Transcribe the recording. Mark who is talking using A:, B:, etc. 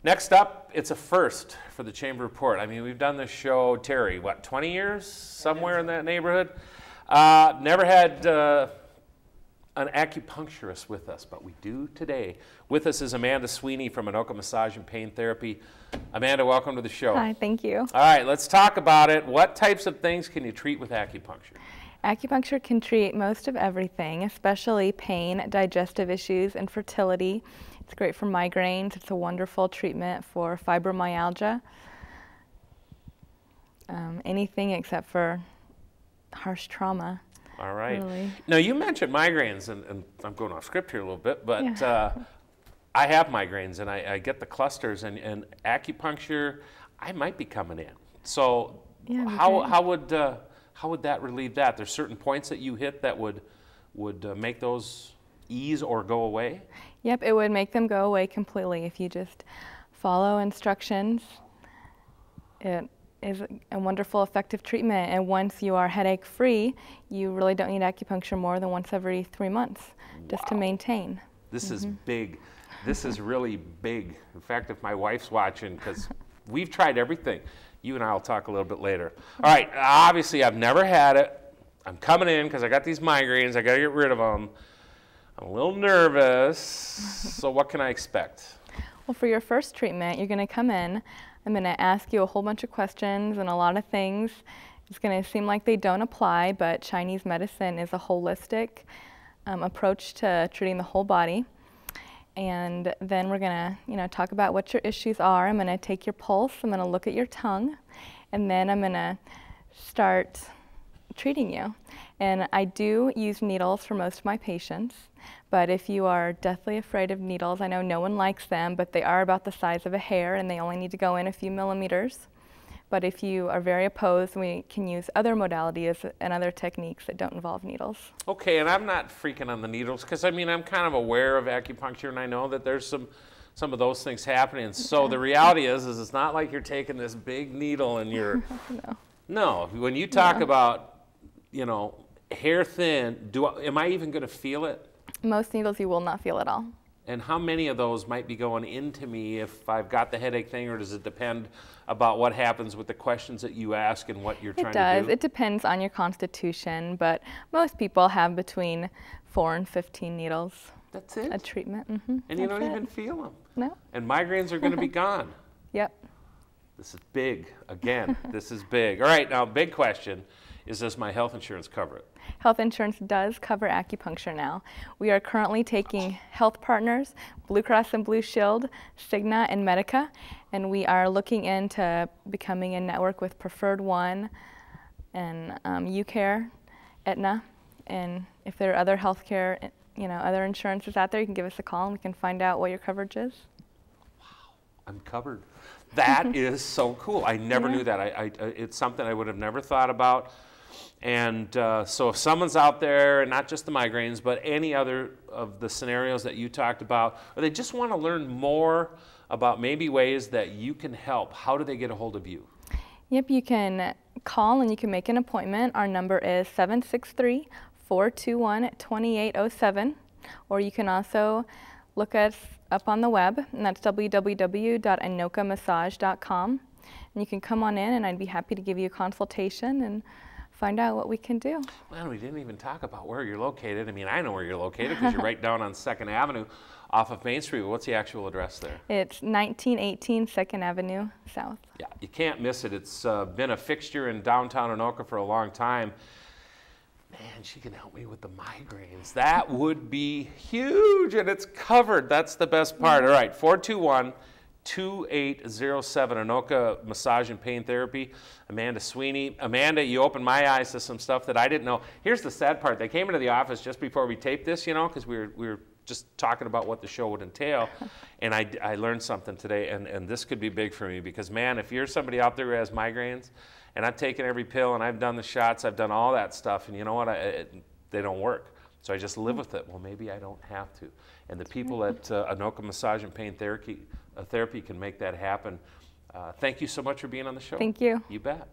A: Next up, it's a first for the Chamber Report. I mean, we've done this show, Terry, what, 20 years? Somewhere in that neighborhood? Never had an acupuncturist with us, but we do today. With us is Amanda Sweeney from Anoka Massage and Pain Therapy. Amanda, welcome to the show.
B: Hi, thank you.
A: All right, let's talk about it. What types of things can you treat with acupuncture?
B: Acupuncture can treat most of everything, especially pain, digestive issues, and fertility. It's great for migraines. It's a wonderful treatment for fibromyalgia. Anything except for harsh trauma.
A: All right.
B: Really.
A: Now, you mentioned migraines, and I'm going off script here a little bit, but
B: Yeah.
A: I have migraines, and I get the clusters, and acupuncture, I might be coming in. So
B: Yeah,
A: how would that relieve that? There's certain points that you hit that would make those ease or go away?
B: Yep, it would make them go away completely if you just follow instructions. It is a wonderful, effective treatment, and once you are headache-free, you really don't need acupuncture more than once every 3 months just to maintain.
A: This is big. This is really big. In fact, if my wife's watching, because we've tried everything. You and I will talk a little bit later. All right, obviously I've never had it. I'm coming in because I got these migraines. I got to get rid of them. I'm a little nervous. So what can I expect?
B: Well, for your first treatment, you're going to come in. I'm going to ask you a whole bunch of questions and a lot of things. It's going to seem like they don't apply, but Chinese medicine is a holistic approach to treating the whole body. And then we're going to, talk about what your issues are. I'm going to take your pulse. I'm going to look at your tongue, and then I'm going to start treating you. And I do use needles for most of my patients, but if you are deathly afraid of needles, I know no one likes them, but they are about the size of a hair, and they only need to go in a few millimeters. But if you are very opposed, we can use other modalities and other techniques that don't involve needles.
A: Okay, and I'm not freaking on the needles because, I mean, I'm kind of aware of acupuncture, and I know that there's some of those things happening. So the reality is it's not like you're taking this big needle and you're... No, when you talk about, hair thin, am I even going to feel it?
B: Most needles you will not feel at all.
A: And how many of those might be going into me if I've got the headache thing, or does it depend about what happens with the questions that you ask and what you're trying to do?
B: It does. It depends on your constitution, but most people have between 4 and 15 needles.
A: That's it?
B: A treatment.
A: And you don't even feel them?
B: No.
A: And migraines are going to be gone?
B: Yep.
A: This is big. Again, this is big. All right, now, big question is, does my health insurance cover it?
B: Health insurance does cover acupuncture now. We are currently taking health partners, Blue Cross and Blue Shield, Cigna, and Medica, and we are looking into becoming a network with Preferred One and UCare, Aetna, and if there are other healthcare, other insurances out there, you can give us a call and we can find out what your coverage is.
A: Wow, I'm covered. That is so cool. I never knew that. It's something I would have never thought about. And so if someone's out there, and not just the migraines, but any other of the scenarios that you talked about, or they just want to learn more about maybe ways that you can help, how do they get a hold of you?
B: Yep, you can call and you can make an appointment. Our number is 763-421-2807, or you can also look us up on the web, and that's www.anokamassage.com. And you can come on in, and I'd be happy to give you a consultation and find out what we can do.
A: Man, we didn't even talk about where you're located. I mean, I know where you're located because you're right down on 2nd Avenue off of Main Street. What's the actual address there?
B: It's 1918 2nd Avenue South.
A: Yeah, you can't miss it. It's been a fixture in downtown Anoka for a long time. Man, she can help me with the migraines. That would be huge, and it's covered. That's the best part. All right, 421-2807, Anoka Massage and Pain Therapy. Amanda Sweeney. Amanda, you opened my eyes to some stuff that I didn't know. Here's the sad part. They came into the office just before we taped this, because we were just talking about what the show would entail, and I learned something today, and this could be big for me because, man, if you're somebody out there who has migraines, and I've taken every pill, and I've done the shots, I've done all that stuff, and you know what? They don't work. So I just live with it. Well, maybe I don't have to. And the people at Anoka Massage and Pain Therapy can make that happen. Thank you so much for being on the show.
B: Thank you.
A: You bet.